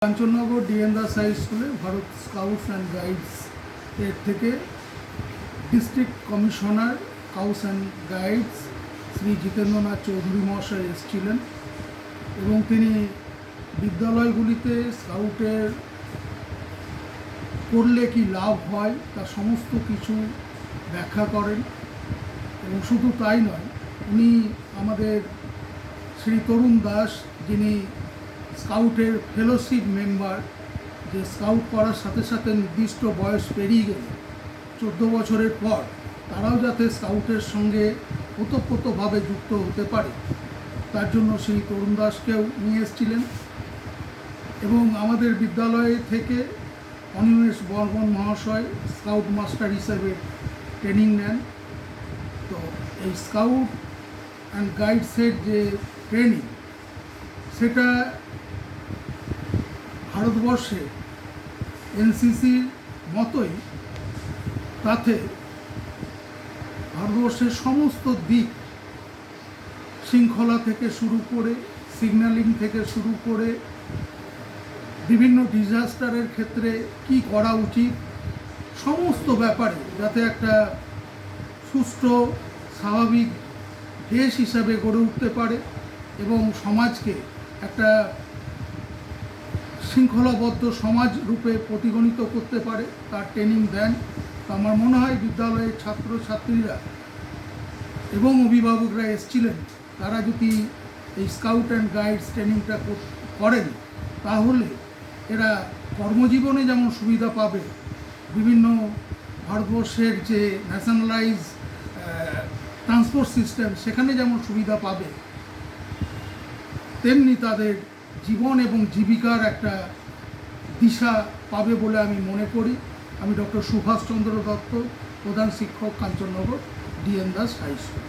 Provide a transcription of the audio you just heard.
Kanchannagar DN Das high স্কুলে Bharat scouts and guides এর থেকে district commissioner scouts and guides Shri Jitendranath Chowdhury মহাশয় এসেছিলেন এবং তিনি বিদ্যালয়গুলিতে স্কাউটের করলে কি লাভ হয় তার সমস্ত কিছু ব্যাখ্যা করেন। এবং শুধু তাই নয়, উনি আমাদের শ্রী তরুণ দাস, যিনি স্কাউটের ফেলোশিপ মেম্বার, যে স্কাউট করার সাথে সাথে নির্দিষ্ট বয়স পেরিয়ে গেলে 14 বছরের পর তারাও যাতে স্কাউটের সঙ্গে ওতপ্রোতভাবে যুক্ত হতে পারে তার জন্য সেই তরুণ দাসকেও নিয়ে এসেছিলেন। এবং আমাদের বিদ্যালয় থেকে অনিমেষ বর্মন মহাশয় স্কাউট মাস্টার হিসেবে ট্রেনিং নেন। তো এই স্কাউট অ্যান্ড গাইডসের যে ট্রেনিং, সেটা ভারতবর্ষে এনসিসির মতোই, তাতে ভারতবর্ষের সমস্ত দিক, শৃঙ্খলা থেকে শুরু করে সিগন্যালিং থেকে শুরু করে বিভিন্ন ডিজাস্টারের ক্ষেত্রে কি করা উচিত, সমস্ত ব্যাপারে যাতে একটা সুষ্ঠু স্বাভাবিক দেশ হিসাবে গড়ে উঠতে পারে এবং সমাজকে একটা শৃঙ্খলাবদ্ধ সমাজ রূপে প্রতিগণিত করতে পারে, তার ট্রেনিং দেন। তো আমার মনে হয় বিদ্যালয়ের ছাত্রছাত্রীরা এবং অভিভাবকরা এসেছিলেন, তারা যদি এই স্কাউট অ্যান্ড গাইডস ট্রেনিংটা করেন তাহলে এরা কর্মজীবনে যেমন সুবিধা পাবে, বিভিন্ন ভারতবর্ষের যে ন্যাশনালাইজ ট্রান্সপোর্ট সিস্টেম সেখানে যেমন সুবিধা পাবে, তেমনি তাদের জীবন এবং জীবিকার একটা দিশা পাবে বলে আমি মনে করি। আমি ডক্টর সুভাষচন্দ্র দত্ত, প্রধান শিক্ষক, Kanchannagar DN Das high school.